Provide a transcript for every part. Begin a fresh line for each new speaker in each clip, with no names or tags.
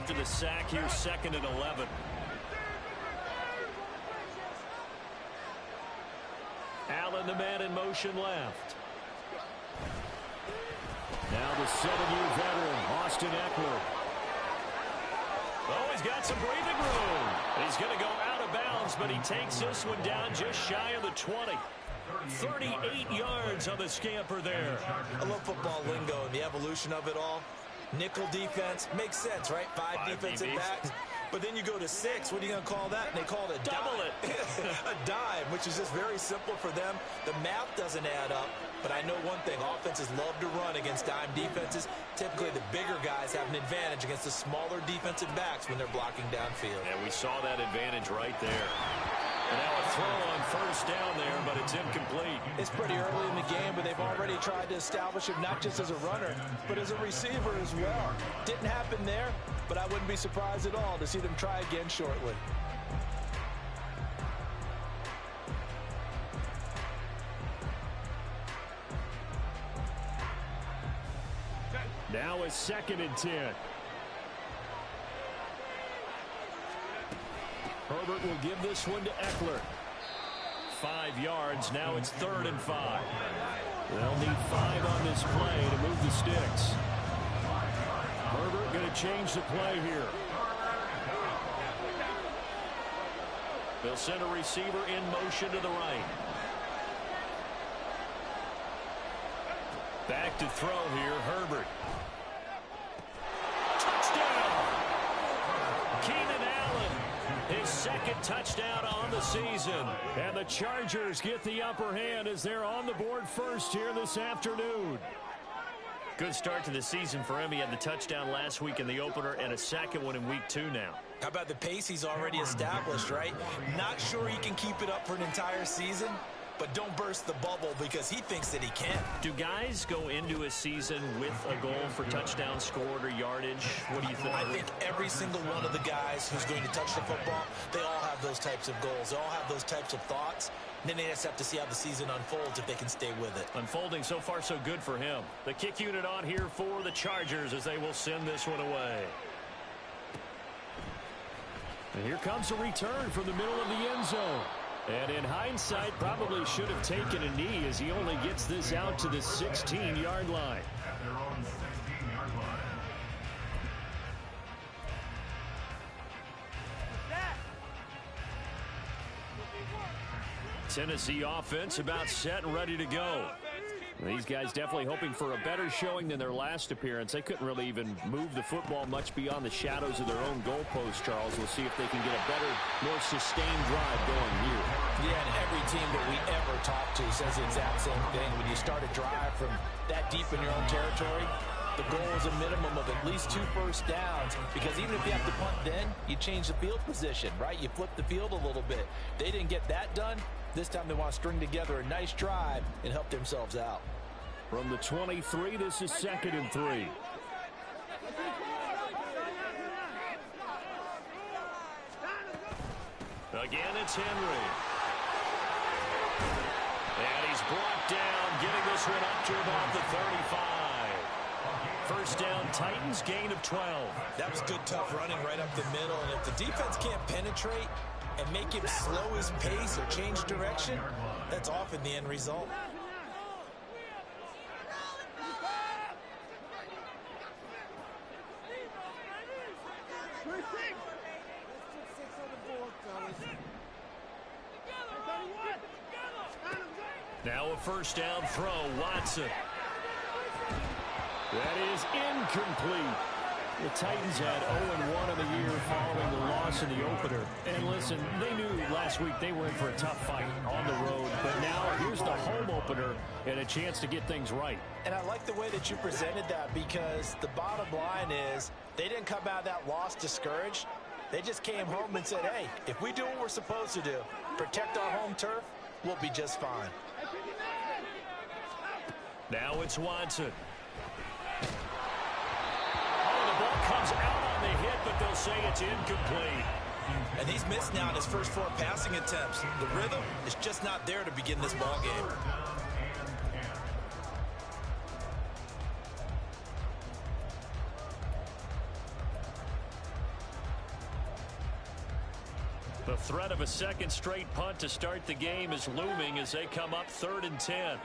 after the sack here, 2nd and 11. Allen, the man in motion left. Now the 7-year veteran, Austin Ekeler. Oh, he's got some breathing room. He's going to go out of bounds, but he takes this one down just shy of the 20. 38 yards on the scamper there.
I love football lingo and the evolution of it all. Nickel defense makes sense, right? Five defensive backs. But then you go to 6. What are you going to call that? And they call it a
double
dime. A dime, which is just very simple for them. The math doesn't add up. But I know one thing. Offenses love to run against dime defenses. Typically, the bigger guys have an advantage against the smaller defensive backs when they're blocking downfield.
And we saw that advantage right there. And now a throw on 1st down there, but it's incomplete.
It's pretty early in the game, but they've already tried to establish him not just as a runner, but as a receiver as well. Didn't happen there, but I wouldn't be surprised at all to see them try again shortly.
Now a 2nd and 10. Herbert will give this one to Ekeler. 5 yards. Now it's 3rd and 5. They'll need 5 on this play to move the sticks. Herbert going to change the play here. They'll send a receiver in motion to the right. Back to throw here, Herbert. Touchdown! Keenan Allen, his 2nd touchdown on the season. And the Chargers get the upper hand as they're on the board first here this afternoon. Good start to the season for him. He had the touchdown last week in the opener and a 2nd one in week 2 now.
How about the pace he's already established, right? Not sure he can keep it up for an entire season, but don't burst the bubble because he thinks that he can.
Do guys go into a season with a goal for touchdown scored or yardage? What do you think?
I think every single one of the guys who's going to touch the football, they all have those types of goals. They all have those types of thoughts. And then they just have to see how the season unfolds if they can stay with it.
Unfolding so far so good for him. The kick unit on here for the Chargers as they will send this one away. And here comes a return from the middle of the end zone. And in hindsight, probably should have taken a knee as he only gets this out to the 16-yard line. Tennessee offense about set and ready to go. These guys definitely hoping for a better showing than their last appearance. They couldn't really even move the football much beyond the shadows of their own goalpost, Charles. We'll see if they can get a better, more sustained drive going here.
Yeah, and every team that we ever talk to says the exact same thing. When you start a drive from that deep in your own territory, the goal is a minimum of at least 2 first downs, because even if you have to punt then, you change the field position, right? You flip the field a little bit. They didn't get that done. This time they want to string together a nice drive and help themselves out.
From the 23, this is 2nd and 3. Again, it's Henry. And he's brought down, getting this one up to about the 35. First down, Titans, gain of 12.
That was good, tough running right up the middle. And if the defense can't penetrate and make him slow his pace or change direction, that's often the end result.
Now a first down throw, Watson. That is incomplete. The Titans had 0-1 of the year following the loss in the opener. And listen, they knew last week they were in for a tough fight on the road. But now here's the home opener and a chance to get things right.
And I like the way that you presented that, because the bottom line is they didn't come out of that loss discouraged. They just came home and said, hey, if we do what we're supposed to do, protect our home turf, we'll be just fine.
Now it's Watson. Ball comes out on the hit, but they'll say it's incomplete.
And he's missed now on his first 4 passing attempts. The rhythm is just not there to begin this ball game.
The threat of a second straight punt to start the game is looming as they come up 3rd and 10.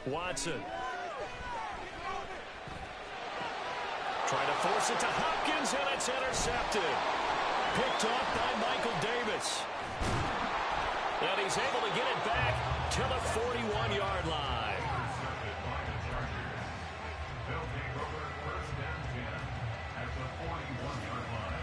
Watson. Trying to force it to Hopkins, and it's intercepted. Picked off by Michael Davis. And he's able to get it back to the 41-yard line.
They'll take over 1st and 10 at the 41-yard line.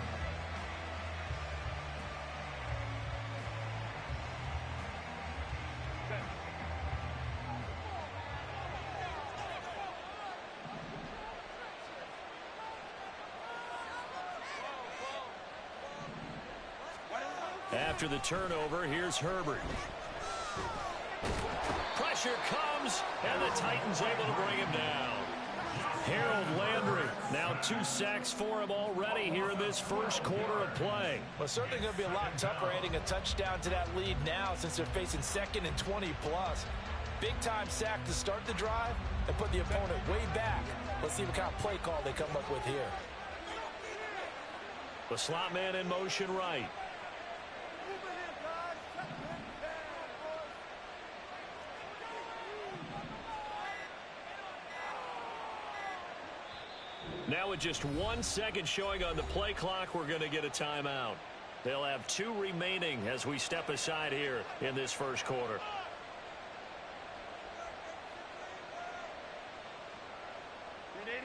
After the turnover, here's Herbert. Pressure comes, and the Titans able to bring him down. Harold Landry, now 2 sacks for him already here in this first quarter of play.
Well, certainly going to be a lot tougher adding a touchdown to that lead now since they're facing 2nd and 20+. Big-time sack to start the drive and put the opponent way back. Let's see what kind of play call they come up with here.
The slot man in motion right. Now with just 1 second showing on the play clock, we're going to get a timeout. They'll have 2 remaining as we step aside here in this first quarter.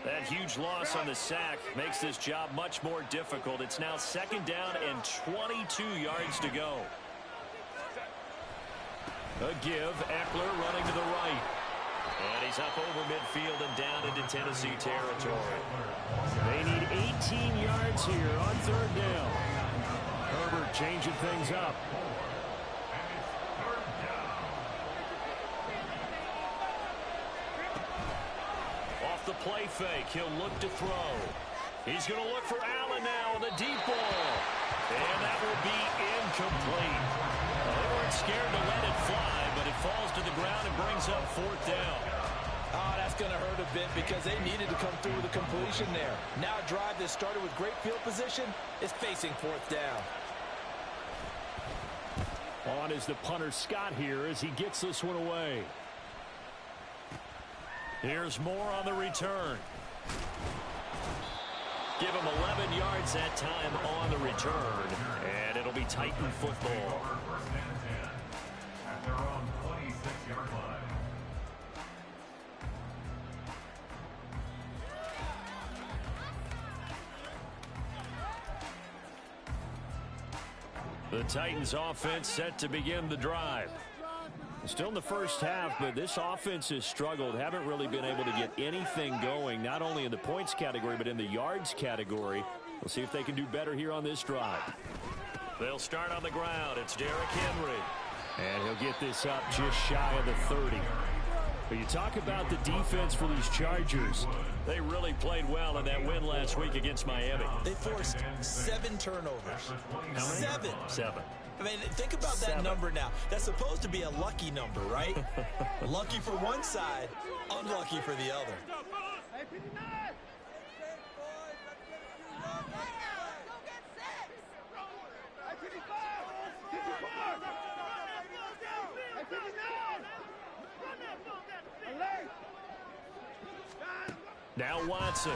That huge loss on the sack makes this job much more difficult. It's now 2nd down and 22 yards to go. A give, Eckler running to the right. And he's up over midfield and down into Tennessee territory. They need 18 yards here on 3rd down. Herbert changing things up. Off the play fake, he'll look to throw. He's going to look for Allen now with a deep ball. And that will be incomplete. Well, they weren't scared to let it fly, but it falls to the ground and brings up 4th down.
Oh, that's going to hurt a bit because they needed to come through with a completion there. Now a drive that started with great field position is facing 4th down.
On is the punter Scott here as he gets this one away. Here's Moore on the return. Give him 11 yards that time on the return, and it'll be Titan football.
1st and 10 at their own 26-yard line.
The Titans offense set to begin the drive. Still in the first half, but this offense has struggled. Haven't really been able to get anything going, not only in the points category, but in the yards category. We'll see if they can do better here on this drive. They'll start on the ground. It's Derrick Henry. And he'll get this up just shy of the 30. But you talk about the defense for these Chargers. They really played well in that win last week against Miami.
They forced 7 turnovers.
How many?
7.
7.
I mean, think about that number now. That's supposed to be a lucky number, right? Lucky for one side, unlucky for the other.
Now Watson.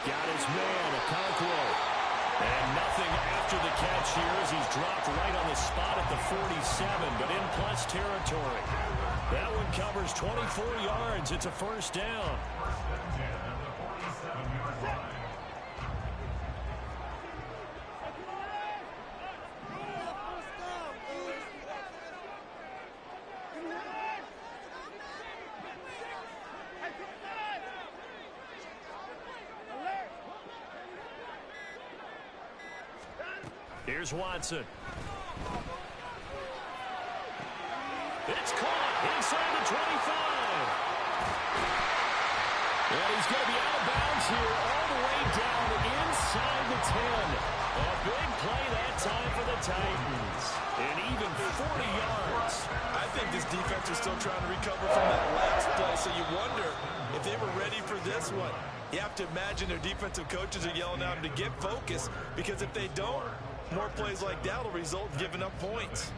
Got his man, Okonkwo. And nothing after the catch here as he's dropped right on the spot at the 47, but in plus territory. That one covers 24 yards. It's a 1st down.
1st and 10 at the 47-yard line.
Here's Watson. It's caught inside the 25. And he's going to be out of bounds here all the way down inside the 10. A big play that
this defense was still trying to recover from that last play, so you wonder if they were ready for this one. You have to imagine their defensive coaches are yelling at them to get focused, because if they don't, more plays like that will result in giving up points.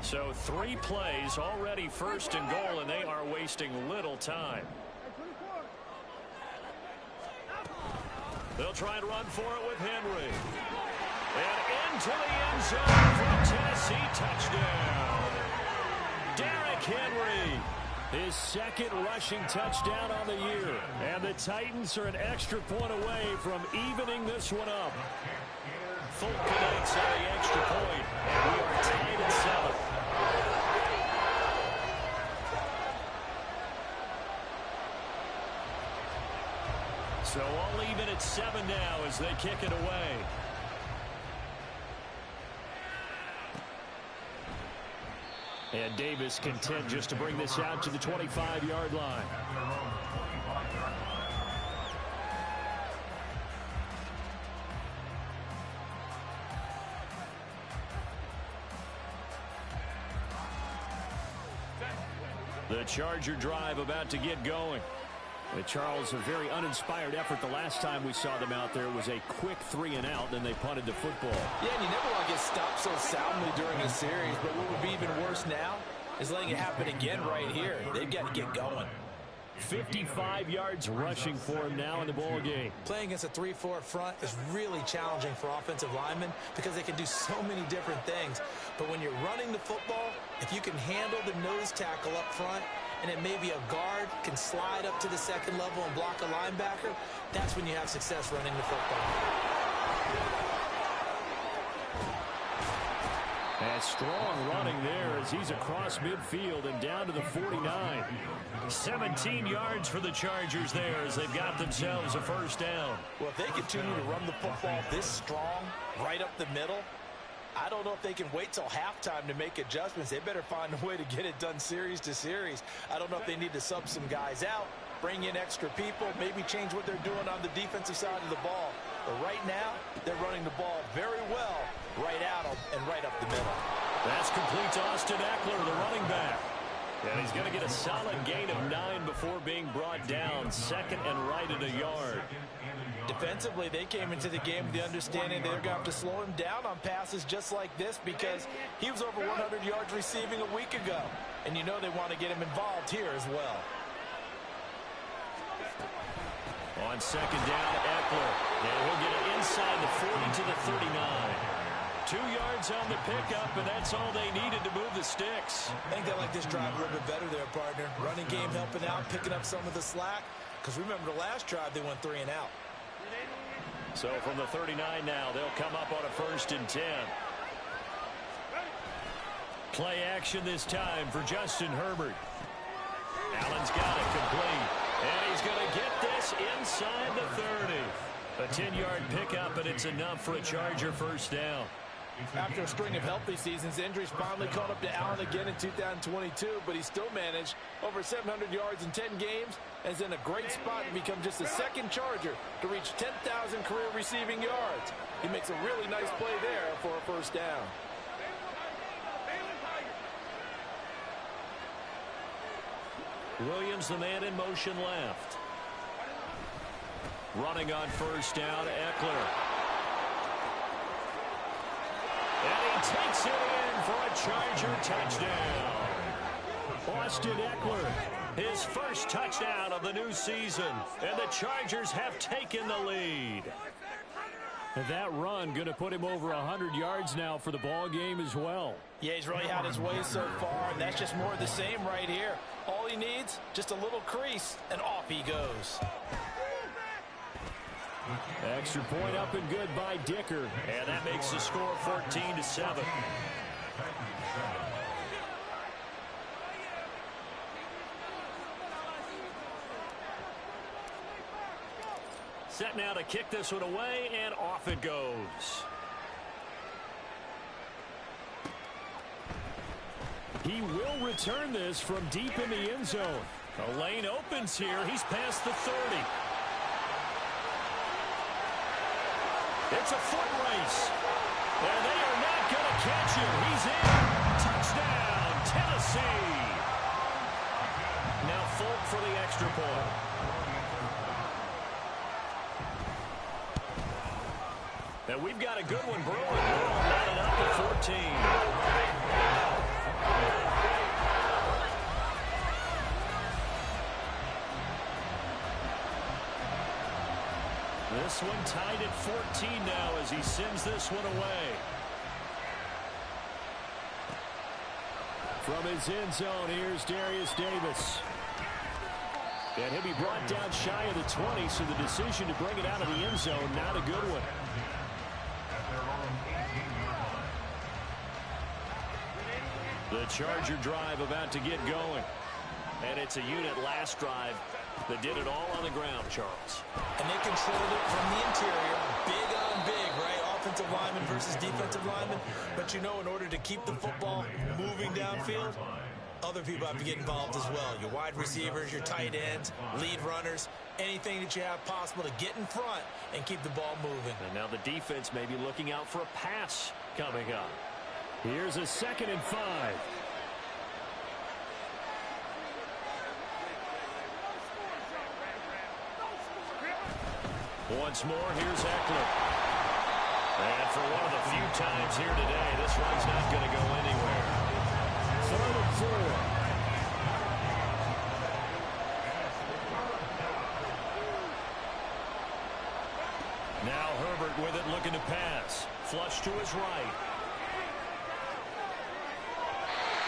So 3 plays already, first and goal, and they are wasting little time. They'll try and run for it with Henry. And into the end zone from Tennessee, touchdown. Derrick Henry, his second rushing touchdown on the year. And the Titans are an extra point away from evening this one up. Full connects on the extra point, and we are tied at 7. So all even at 7 now as they kick it away. And Davis content just to bring this out to the 25-yard line. The Charger drive about to get going. Charles, a very uninspired effort the last time we saw them out there. It was a quick 3-and-out, then they punted the football.
Yeah, and you never want to get stopped so soundly during a series, but what would be even worse now is letting it happen again right here. They've got to get going.
55 yards rushing for him now in the ball game.
Playing against a 3-4 front is really challenging for offensive linemen because they can do so many different things. But when you're running the football, if you can handle the nose tackle up front, and it may be a guard can slide up to the second level and block a linebacker, that's when you have success running the football.
And strong running there as he's across midfield and down to the 49. 17 yards for the Chargers there as they've got themselves a first down.
Well, if they continue to run the football this strong, right up the middle, I don't know if they can wait till halftime to make adjustments. They better find a way to get it done series to series. I don't know if they need to sub some guys out, bring in extra people, maybe change what they're doing on the defensive side of the ball. But right now, they're running the ball very well right out and right up the middle.
That's complete to Austin Eckler, the running back. And he's going to get a solid gain of 9 before being brought down, second and right at a yard.
Defensively, they came into the game with the understanding they're going to have to slow him down on passes just like this because he was over 100 yards receiving a week ago. And you know they want to get him involved here as well.
On second down, Eckler. And he'll get it inside the 40 to the 39. 2 yards on the pickup, and that's all they needed to move the sticks.
I think they like this drive a little bit better there, partner. Running game helping out, picking up some of the slack. Because remember, the last drive, they went 3-and-out.
So from the 39 now, they'll come up on a first and 10. Play action this time for Justin Herbert. Allen's got it complete. And he's going to get this inside the 30. A 10-yard pickup, and it's enough for a Charger first down.
After a string of healthy seasons, injuries finally caught up to Allen again in 2022, but he still managed over 700 yards in 10 games and is in a great spot to become just the second Charger to reach 10,000 career receiving yards. He makes a really nice play there for a first down.
Williams, the man in motion left. Running on first down, Eckler. And he takes it in for a Charger touchdown. Austin Eckler, his first touchdown of the new season. And the Chargers have taken the lead. And that run going to put him over 100 yards now for the ball game as well.
Yeah, he's really had his way so far, and that's just more of the same right here. All he needs, just a little crease, and off he goes.
Extra point up and good by Dicker. And that makes the score 14-7. Set now to kick this one away, and off it goes. He will return this from deep in the end zone. The lane opens here. He's past the 30. It's a foot race. And they are not going to catch him. He's in. Touchdown, Tennessee. Now Folk for the extra point. And we've got a good one brewing. We're all lining up at 14. This one tied at 14 now as he sends this one away. From his end zone, here's Darius Davis. And he'll be brought down shy of the 20, so the decision to bring it out of the end zone, not a good one. The Charger drive about to get going. And it's a unit last drive that did it all on the ground, Charles.
And they controlled it from the interior. Big on big, right? Offensive lineman versus defensive lineman. But you know, in order to keep the football moving downfield, other people have to get involved as well. Your wide receivers, your tight ends, lead runners, anything that you have possible to get in front and keep the ball moving.
And now the defense may be looking out for a pass coming up. Here's a 2nd and 5. Once more, here's Eckler. And for one of the few times here today, this one's not going to go anywhere. 3rd and 4. Now Herbert with it, looking to pass. Flush to his right.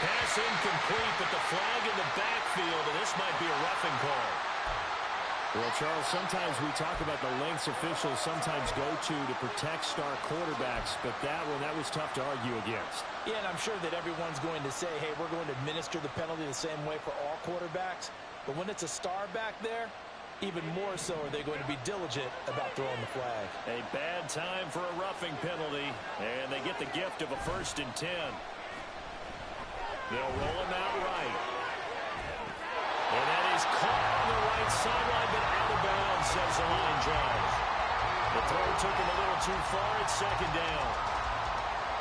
Pass incomplete, but the flag in the backfield, and this might be a roughing call. Well, Charles, sometimes we talk about the lengths officials sometimes go to protect star quarterbacks, but that was tough to argue against.
Yeah, and I'm sure that everyone's going to say, hey, we're going to administer the penalty the same way for all quarterbacks. But when it's a star back there, even more so are they going to be diligent about throwing the flag.
A bad time for a roughing penalty, and they get the gift of a 1st and 10. They'll roll him out right. And that is caught on the right sideline, but out of bounds, says the line judge. The throw took him a little too far at 2nd down.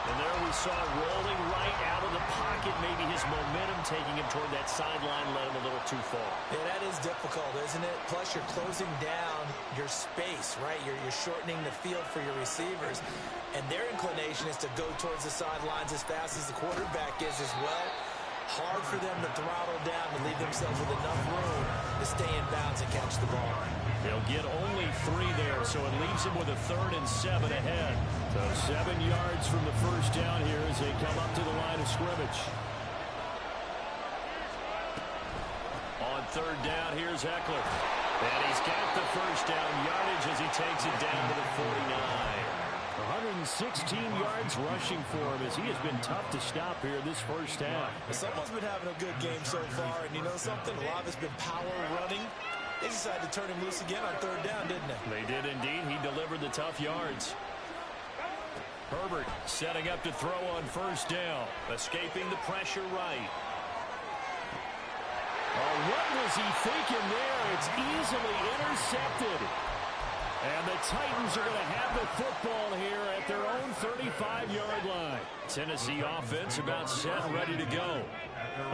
And there we saw rolling right out of the pocket. Maybe his momentum taking him toward that sideline led him a little too far.
Yeah, that is difficult, isn't it? Plus, you're closing down your space, right? You're shortening the field for your receivers. And their inclination is to go towards the sidelines as fast as the quarterback is as well. Hard for them to throttle down to leave themselves with enough room to stay in bounds and catch the ball.
They'll get only 3 there, so it leaves them with a 3rd and 7 ahead. So 7 yards from the 1st down here as they come up to the line of scrimmage. On 3rd down, here's Eckler. And he's got the 1st down yardage as he takes it down to the 49. 116 yards rushing for him as he has been tough to stop here this 1st half.
Someone's been having a good game so far, and you know something? A lot of it's been power running. They decided to turn him loose again on 3rd down, didn't they?
They did indeed. He delivered the tough yards. Herbert setting up to throw on 1st down. Escaping the pressure right. Oh, what was he thinking there? It's easily intercepted. And the Titans are going to have the football here at their own 35-yard line. Tennessee offense about set and ready to go.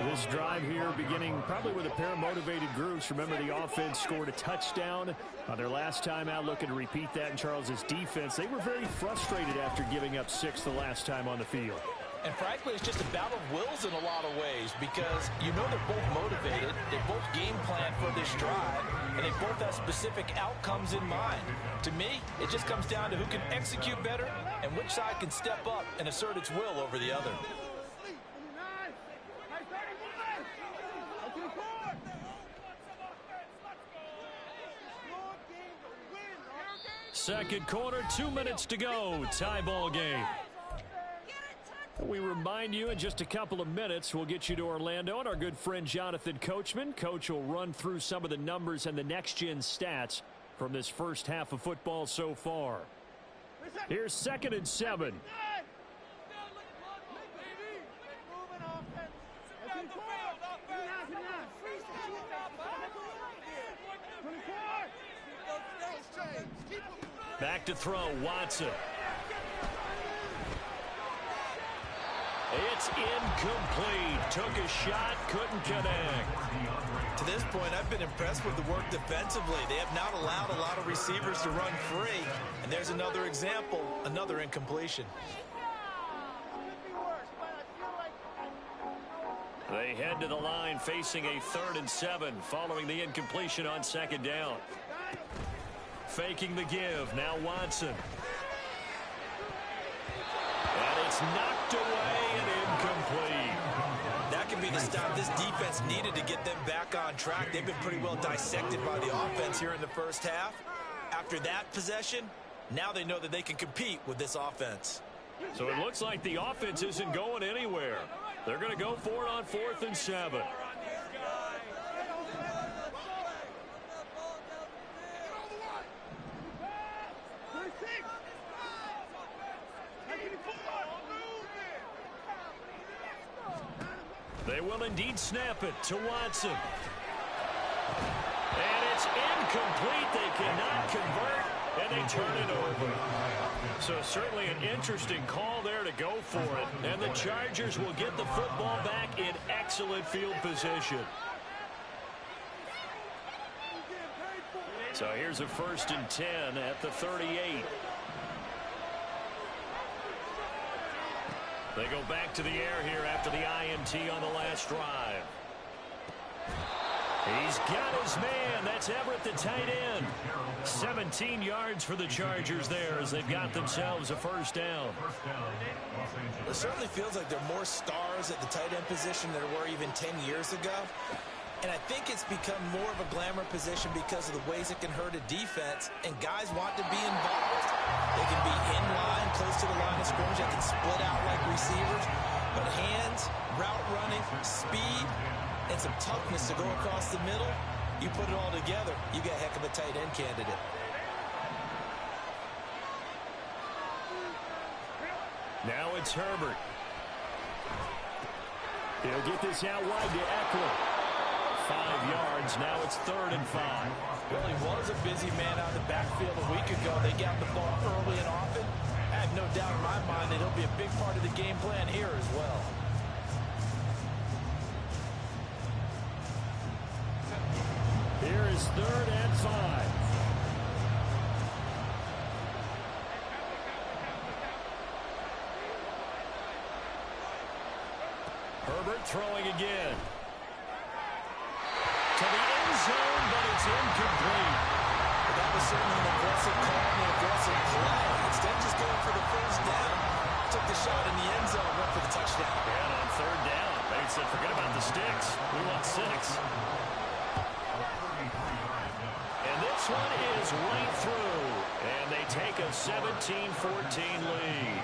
This drive here beginning probably with a pair of motivated groups. Remember, the offense scored a touchdown on their last time out, looking to repeat that in Charles's defense. They were very frustrated after giving up 6 the last time on the field.
And frankly, it's just a battle of wills in a lot of ways because you know they're both motivated, they both game plan for this drive, and they both have specific outcomes in mind. To me, it just comes down to who can execute better and which side can step up and assert its will over the other.
Second quarter, 2 minutes to go. Tie ball game. We remind you in just a couple of minutes we'll get you to Orlando and our good friend Jonathan Coachman. Coach will run through some of the numbers and the next-gen stats from this 1st half of football so far. Here's 2nd and 7. Back to throw, Watson. It's incomplete. Took a shot, couldn't connect.
To this point, I've been impressed with the work defensively. They have not allowed a lot of receivers to run free. And there's another example, another incompletion.
They head to the line facing a 3rd and 7 following the incompletion on 2nd down. Faking the give, now Watson. And it's knocked away and incomplete.
That could be the stop this defense needed to get them back on track. They've been pretty well dissected by the offense here in the first half. After that possession, now they know that they can compete with this offense.
So it looks like the offense isn't going anywhere. They're going to go for it on 4th and 7. They will indeed snap it to Watson. And it's incomplete. They cannot convert, and they turn it over. So certainly an interesting call there to go for it. And the Chargers will get the football back in excellent field position. So here's a 1st and 10 at the 38. They go back to the air here after the INT on the last drive. He's got his man. That's Everett, the tight end. 17 yards for the Chargers there as they've got themselves a 1st down.
It certainly feels like there are more stars at the tight end position than there were even 10 years ago. And I think it's become more of a glamour position because of the ways it can hurt a defense, and guys want to be involved. They can be in line, close to the line of scrimmage. They can split out like receivers. But hands, route running, speed, and some toughness to go across the middle, you put it all together, you got a heck of a tight end candidate.
Now it's Herbert. He'll get this out wide to Eckler. 5 yards. Now it's 3rd and 5.
Well, he was a busy man out in the backfield a week ago. They got the ball early and often. I have no doubt in my mind that he'll be a big part of the game plan here as well.
Here is 3rd and 5. Herbert throwing again. To the end zone, but it's incomplete.
But that was certainly an aggressive call and an aggressive play. Instead of just going for the 1st down, took the shot in the end zone, went for the touchdown.
And on 3rd down, they said, forget about the sticks. We want 6. And this one is right through. And they take a 17-14 lead.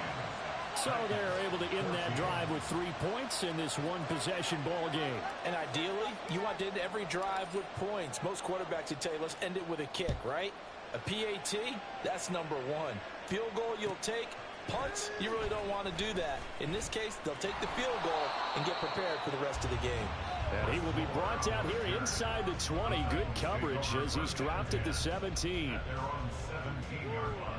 So they're able to end that drive with 3 points in this one-possession ball game.
And ideally, you want to end every drive with points. Most quarterbacks would tell you, let's end it with a kick, right? A PAT, that's number 1. Field goal you'll take. Punts, you really don't want to do that. In this case, they'll take the field goal and get prepared for the rest of the game.
And he will be brought down here inside the 20. Good coverage as he's dropped at the 17.
They're on 17-yard line.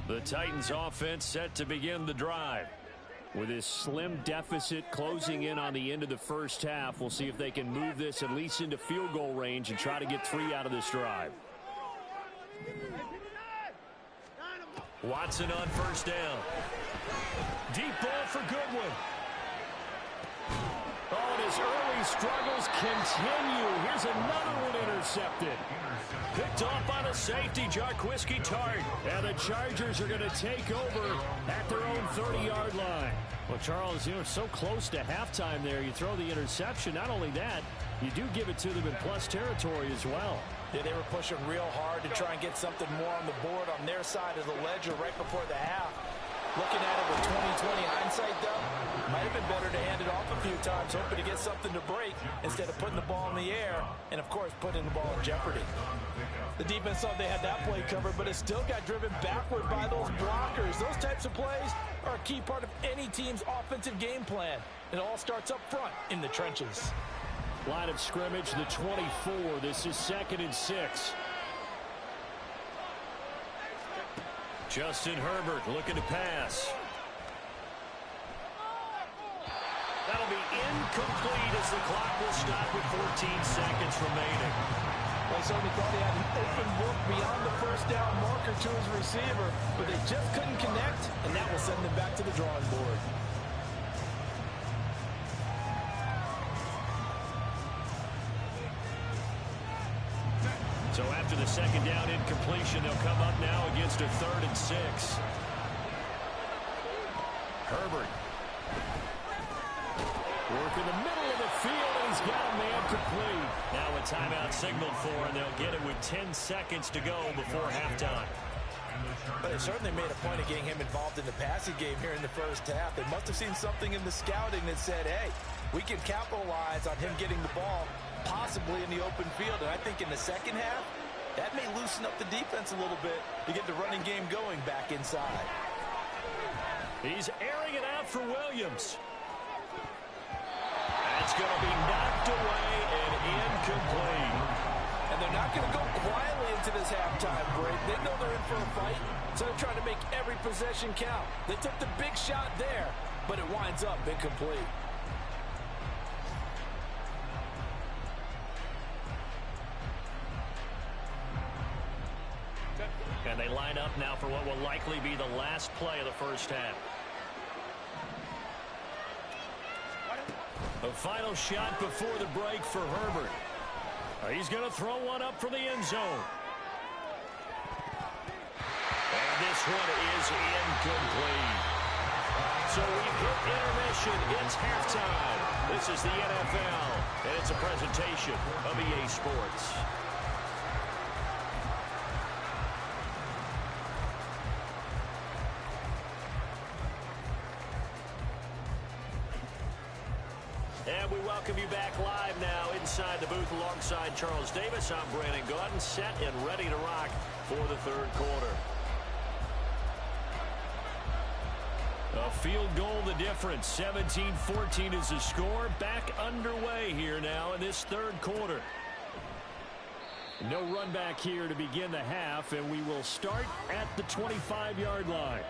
The Titans offense set to begin the drive. With this slim deficit closing in on the end of the first half, we'll see if they can move this at least into field goal range and try to get 3 out of this drive. Watson on 1st down. Deep ball for Goodwin. Oh, and his early struggles continue. Here's another one intercepted. Picked off by the safety, Jarquiski Tartt. And the Chargers are going to take over at their own 30-yard line. Well, Charles, you know, so close to halftime there. You throw the interception. Not only that, you do give it to them in plus territory as well.
Yeah, they were pushing real hard to try and get something more on the board on their side of the ledger right before the half. Looking at it with 20/20 hindsight, though, might have been better to hand it off of a few times, hoping to get something to break instead of putting the ball in the air and, of course, putting the ball in jeopardy. The defense thought they had that play covered, but it still got driven backward by those blockers. Those types of plays are a key part of any team's offensive game plan. It all starts up front in the trenches.
Line of scrimmage, the 24. This is 2nd and 6. Justin Herbert looking to pass. That'll be incomplete as the clock will stop with 14 seconds remaining.
They certainly thought he had an open look beyond the first down marker to his receiver, but they just couldn't connect, and that will send them back to the drawing board.
So after the second down incompletion, they'll come up now against a 3rd and 6. Herbert. Work in the middle of the field, and he's got a man complete. Now a timeout signaled for, and they'll get it with 10 seconds to go before halftime.
But they certainly made a point of getting him involved in the passing game here in the first half. They must have seen something in the scouting that said, hey, we can capitalize on him getting the ball possibly in the open field. And I think in the second half, that may loosen up the defense a little bit to get the running game going back inside.
He's airing it out for Williams. That's going to be knocked away and incomplete.
And they're not going to go quietly into this halftime break. They know they're in for a fight, so they're trying to make every possession count. They took the big shot there, but it winds up incomplete.
And they line up now for what will likely be the last play of the first half. A final shot before the break for Herbert. He's going to throw one up from the end zone. And this one is incomplete. So we've hit intermission. It's halftime. This is the NFL, and it's a presentation of EA Sports. And we welcome you back live now inside the booth alongside Charles Davis. I'm Brandon Gaudin, set and ready to rock for the third quarter. A field goal the difference. 17-14 is the score. Back underway here now in this third quarter. No run back here to begin the half, and we will start at the 25-yard line.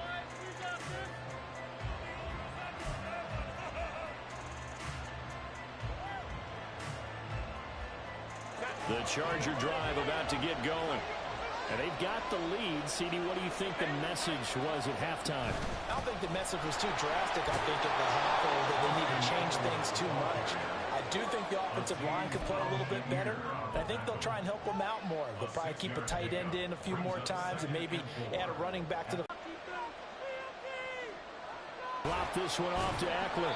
The Charger drive about to get going. And they've got the lead. CD, what do you think the message was at halftime?
I don't think the message was too drastic. I think at the half that they need to change things too much. I do think the offensive line could play a little bit better. I think they'll try and help them out more. They'll probably keep a tight end in a few more times and maybe add a running back to the...
Drop this one off to Eckler.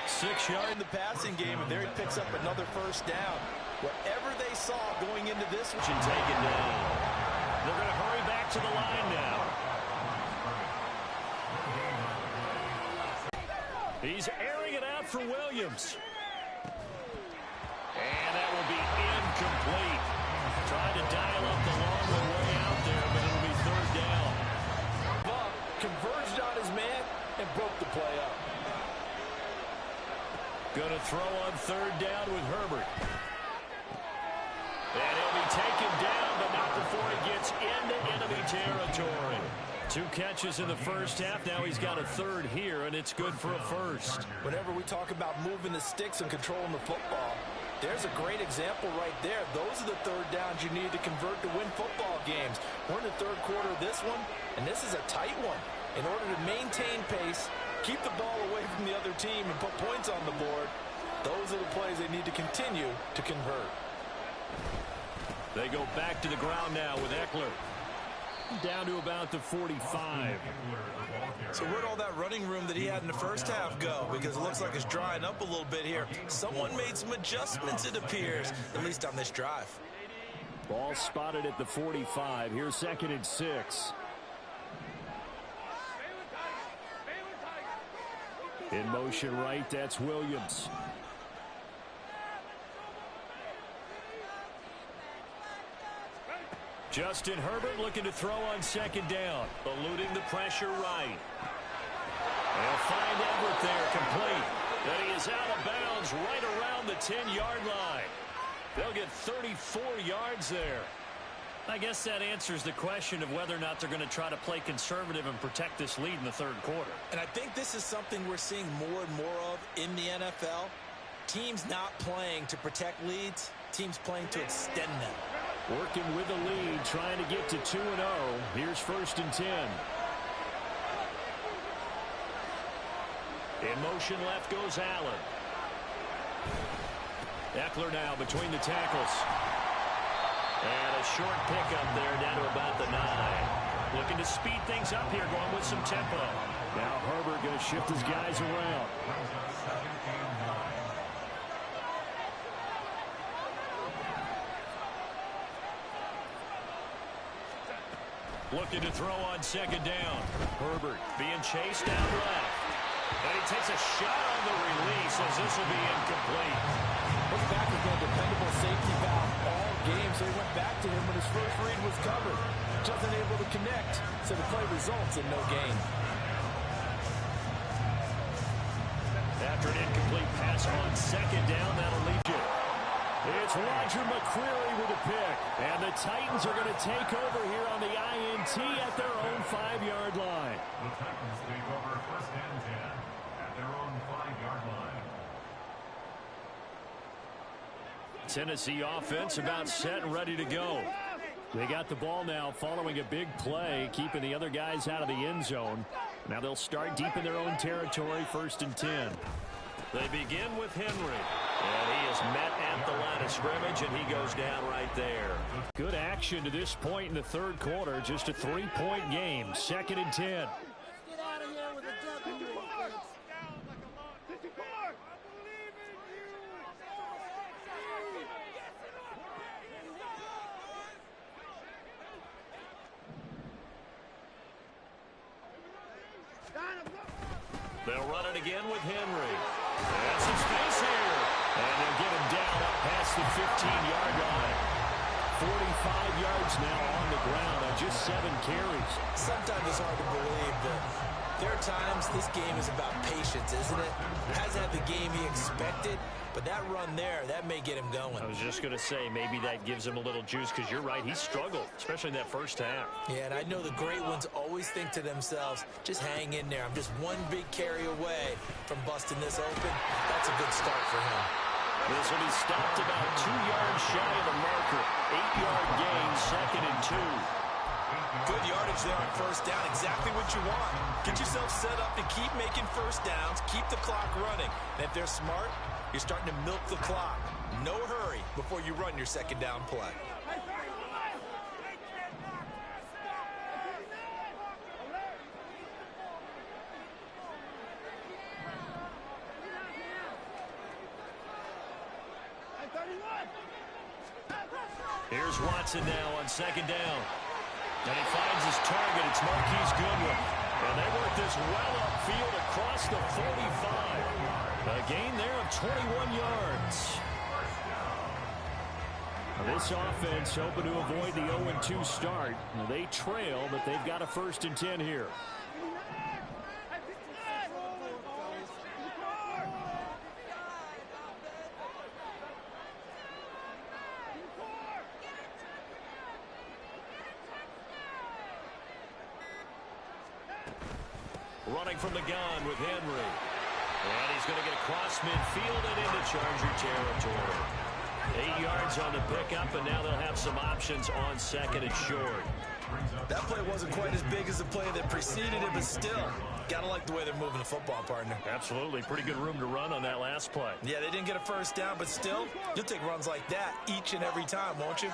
6 yards
in the passing game, and there he picks up another first down. Whatever they saw going into this one.
And take it down. They're going to hurry back to the line now. He's airing it out for Williams. And that will be incomplete. Trying to dial up the long way out there, but it'll be third down.
Buck converged on his man and broke the play up.
Going to throw on third down with Herbert. And he'll be taken down, but not before he gets into enemy territory. 2 catches in the first half. Now he's got a third here, and it's good for a first.
Whenever we talk about moving the sticks and controlling the football, there's a great example right there. Those are the third downs you need to convert to win football games. We're in the third quarter of this one, and this is a tight one. In order to maintain pace, keep the ball away from the other team, and put points on the board, those are the plays they need to continue to convert.
They go back to the ground now with Eckler. Down to about the 45.
So where'd all that running room that he had in the first half go? Because it looks like it's drying up a little bit here. Someone made some adjustments, it appears, at least on this drive.
Ball spotted at the 45. Here's 2nd and 6. In motion right, that's Williams. Justin Herbert looking to throw on second down. Eluding the pressure right. They'll find Everett there, complete. But he is out of bounds right around the 10-yard line. They'll get 34 yards there. I guess that answers the question of whether or not they're going to try to play conservative and protect this lead in the third quarter.
And I think this is something we're seeing more and more of in the NFL. Teams not playing to protect leads, teams playing to extend them.
Working with the lead, trying to get to 2-0. Here's 1st and 10. In motion left goes Allen. Eckler now between the tackles. And a short pickup there down to about the 9. Looking to speed things up here, going with some tempo. Now Herbert going to shift his guys around. Looking to throw on second down. Herbert being chased down left. And he takes a shot on the release as this will be incomplete.
This back has been a dependable safety valve all game, so he went back to him when his first read was covered. Just unable to connect, so the play results in no gain.
After an incomplete pass on second down, that'll leave you. It's Roger McCreary with a pick. And the Titans are going to take over here on the INT at their own 5-yard line.
The Titans take over 1st and 10 at their own 5-yard line.
Tennessee offense about set and ready to go. They got the ball now following a big play, keeping the other guys out of the end zone. Now they'll start deep in their own territory, 1st and 10. They begin with Henry. And he is met at the line of scrimmage, and he goes down right there. Good action to this point in the third quarter. Just a 3-point game. 2nd and 10. They'll run it again with Henry. That's some space here. And they'll get him down up past the 15-yard line. 45 yards now on the ground on just 7 carries.
Sometimes it's hard to believe, but there are times this game is about patience, isn't it? Hasn't had the game he expected, but that run there, that may get him going.
I was just going to say, maybe that gives him a little juice, because you're right, he struggled, especially in that first half.
Yeah, and I know the great ones always think to themselves, just hang in there. I'm just one big carry away from busting this open. That's a good start for him.
This will be stopped about 2 yards shy of the marker. 8-yard gain, 2nd and 2.
Good yardage there on first down. Exactly what you want. Get yourself set up to keep making first downs, keep the clock running. And if they're smart, you're starting to milk the clock. No hurry before you run your second down play.
Here's Watson now on second down. And he finds his target. It's Marquise Goodwin. And they work this well upfield across the 45. A gain there of 21 yards. This offense hoping to avoid the 0-2 start. They trail, but they've got a 1st and 10 here. Running from the gun with Henry. And he's going to get across midfield and into Charger territory. 8 yards on the pickup, and now they'll have some options on 2nd and short.
That play wasn't quite as big as the play that preceded it, but still, gotta like the way they're moving the football, partner.
Absolutely. Pretty good room to run on that last play.
Yeah, they didn't get a first down, but still, you'll take runs like that each and every time, won't you?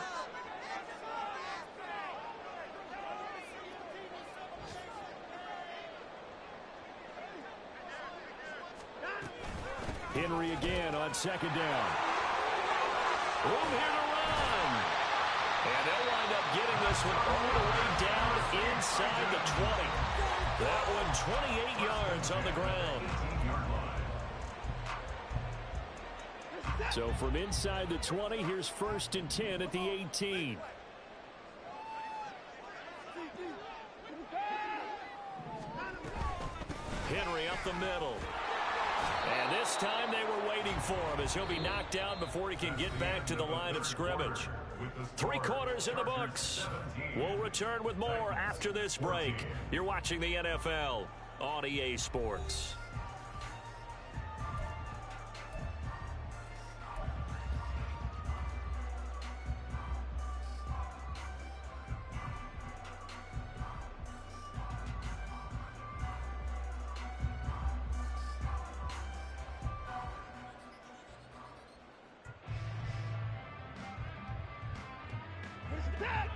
Henry again on second down. Room here to run. And they'll wind up getting this one all the way down inside the 20. That one 28 yards on the ground. So from inside the 20, here's 1st and 10 at the 18. Henry up the middle. And this time they were waiting for him as he'll be knocked down before he can get back to the line of scrimmage. 3 quarters in the books. We'll return with more after this break. You're watching the NFL on EA Sports.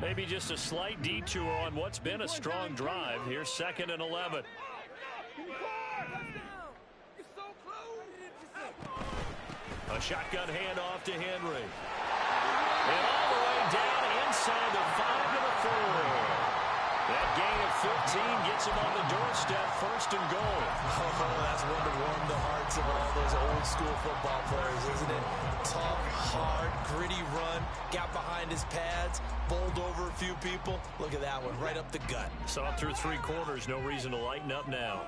Maybe just a slight detour on what's been a strong drive. Here's 2nd and 11. A shotgun handoff to Henry. And all the way down inside the 5 to the 4. That gain of 15 gets him on the doorstep, 1st and goal.
Oh, that's one to warm the hearts of all those old school football players, isn't it? Tough, hard, gritty run, got behind his pads, bowled over a few people. Look at that one, right up the gut.
Saw it through 3 quarters, no reason to lighten up now.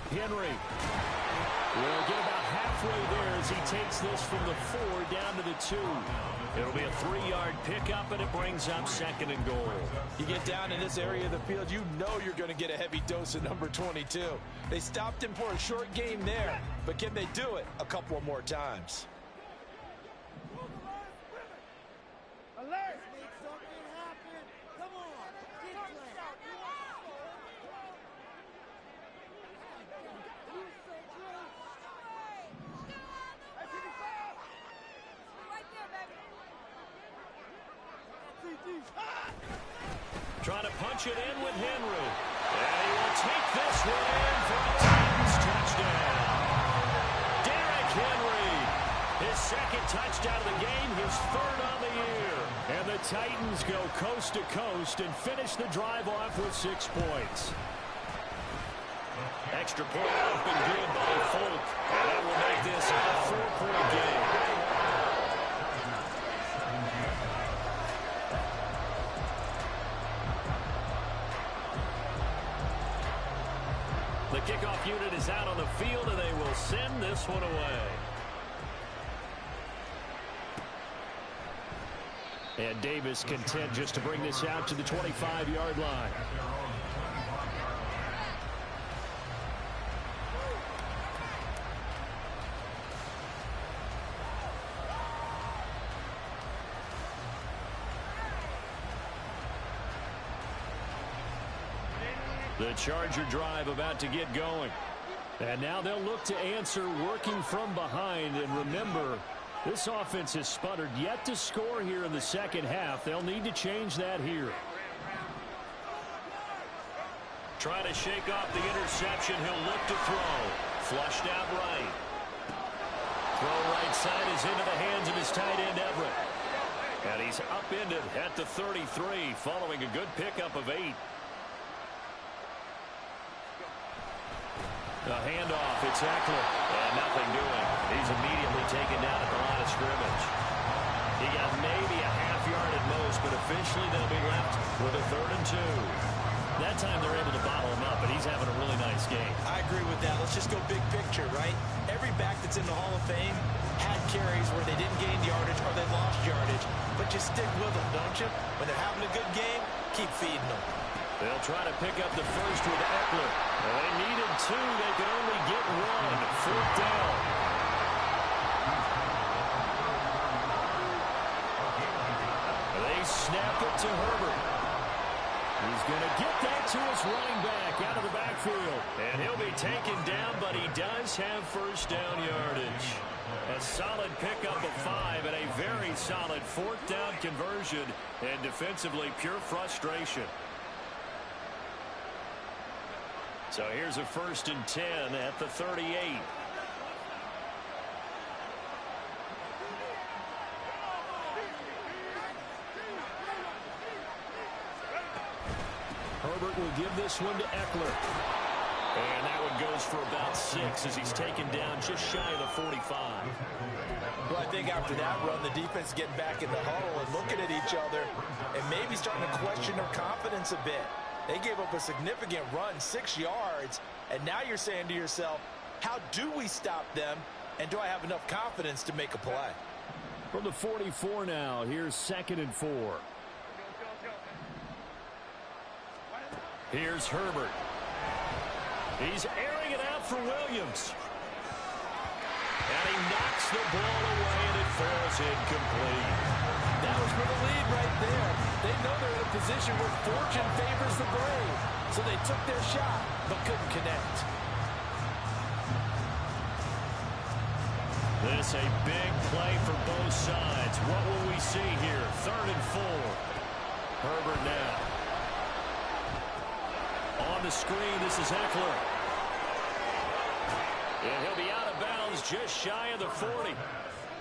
Henry will get about halfway there as he takes this from the 4 down to the 2. It'll be a 3-yard pickup, and it brings up 2nd and goal.
You get down in this area of the field, you know you're going to get a heavy dose of number 22. They stopped him for a short game there, but can they do it a couple more times?
Alert! Make something happen. Come on. Get
Trying to punch it in with Henry. And he will take this one in for a Titans touchdown. Derrick Henry, his 2nd touchdown of the game, his 3rd on the year. And the Titans go coast to coast and finish the drive off with 6 points. Extra point up and good by Folk. And that will make this a 4-point game. The kickoff unit is out on the field, and they will send this one away. And Davis content just to bring this out to the 25-yard line. The Charger drive about to get going. And now they'll look to answer working from behind. And remember, this offense has sputtered yet to score here in the 2nd half. They'll need to change that here. Trying to shake off the interception. He'll look to throw. Flushed out right. Throw right side is into the hands of his tight end, Everett. And he's upended at the 33 following a good pickup of 8. The handoff, it's Eckler, and nothing doing. He's immediately taken down at the line of scrimmage. He got maybe a half yard at most, but officially they'll be left with a 3rd and 2. That time they're able to bottle him up, but he's having a really nice game.
I agree with that. Let's just go big picture, right? Every back that's in the Hall of Fame had carries where they didn't gain yardage or they lost yardage, but you stick with them, don't you? When they're having a good game, keep feeding them.
They'll try to pick up the first with Eckler. Well, they needed 2. They could only get 1. 4th down. They snap it to Herbert. He's going to get that to his running back out of the backfield. And he'll be taken down, but he does have 1st down yardage. A solid pickup of 5 and a very solid 4th down conversion. And defensively, pure frustration. So here's a 1st and 10 at the 38. Herbert will give this one to Eckler. And that one goes for about 6 as he's taken down just shy of the 45.
Well, I think after that run, the defense getting back in the huddle and looking at each other and maybe starting to question their confidence a bit. They gave up a significant run, 6 yards, and now you're saying to yourself, how do we stop them, and do I have enough confidence to make a play?
From the 44 now, here's 2nd and 4. Here's Herbert. He's airing it out for Williams. And he knocks the ball away, and it falls incomplete.
That was for the lead right there. They know they're in a position where fortune favors the brave. So they took their shot, but couldn't connect.
This a big play for both sides. What will we see here? 3rd and 4. Herbert now. On the screen, this is Eckler. And he'll be out of bounds just shy of the 40.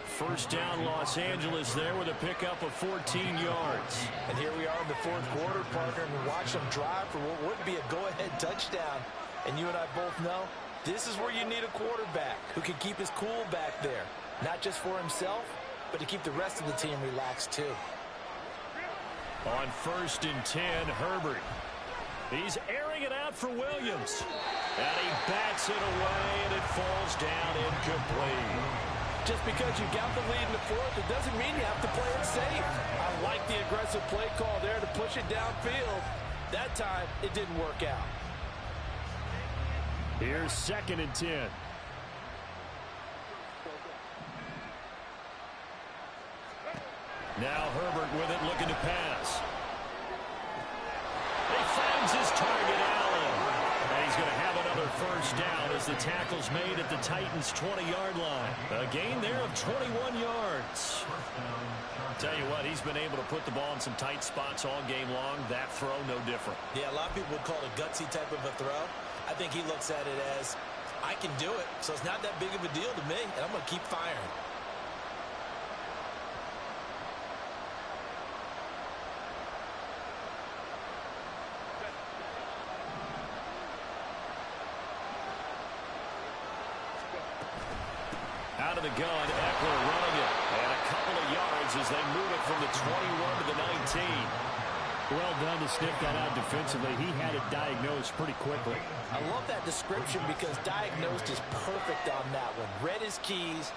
First down, Los Angeles there with a pickup of 14 yards.
And here we are in the 4th quarter, partner, and watch them drive for what would be a go-ahead touchdown. And you and I both know this is where you need a quarterback who can keep his cool back there. Not just for himself, but to keep the rest of the team relaxed too.
On 1st and 10, Herbert. He's airing it out for Williams. And he bats it away, and it falls down incomplete.
Just because you got the lead in the 4th, it doesn't mean you have to play it safe. I like the aggressive play call there to push it downfield. That time, it didn't work out.
Here's 2nd and 10. Now Herbert with it, looking to pass. He finds his target, Allen. And he's going to have another first down as the tackle's made at the Titans' 20-yard line. A gain there of 21 yards. Tell you what, he's been able to put the ball in some tight spots all game long. That throw, no different.
Yeah, a lot of people would call it a gutsy type of a throw. I think he looks at it as, I can do it, so it's not that big of a deal to me, and I'm going to keep firing.
Out of the gun, Eckler running it. And a couple of yards as they move it from the 21 to the 19. Well done to sniff that out defensively. He had it diagnosed pretty quickly.
I love that description because diagnosed is perfect on that one. Read his keys,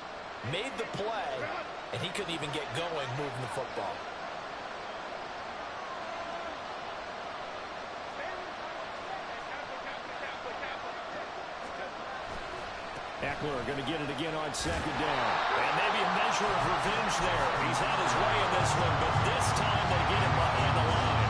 made the play, and he couldn't even get going moving the football.
Eckler going to get it again on 2nd down. And maybe a measure of revenge there. He's had his way in this one, but this time they get him behind the line.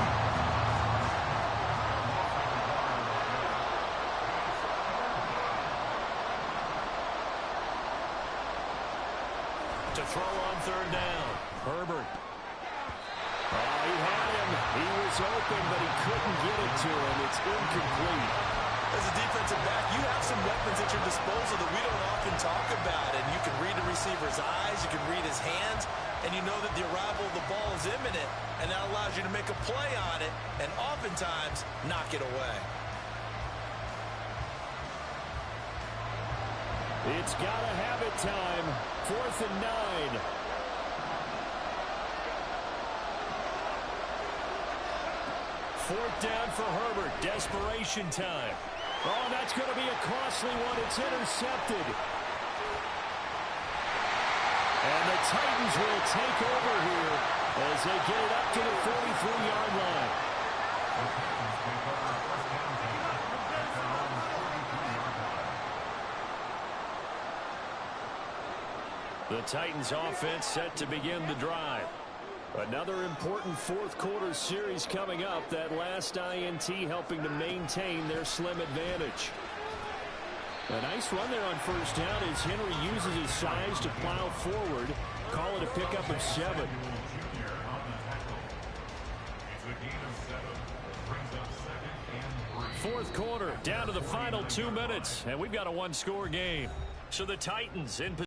To throw on 3rd down. Herbert. Oh, he had him. He was open, but he couldn't get it to him. It's incomplete.
As a defensive back, you have some weapons at your disposal that we don't often talk about. And you can read the receiver's eyes, you can read his hands, and you know that the arrival of the ball is imminent. And that allows you to make a play on it and oftentimes knock it away.
It's got to have it time. 4th and 9. Fourth down for Herbert. Desperation time. Oh, that's going to be a costly one. It's intercepted. And the Titans will take over here as they get it up to the 43-yard line. The Titans offense set to begin the drive. Another important 4th quarter series coming up. That last INT helping to maintain their slim advantage. A nice run there on 1st down as Henry uses his size to plow forward. Call it a pickup of 7. 4th quarter, down to the final 2 minutes, and we've got a 1-score game. So the Titans in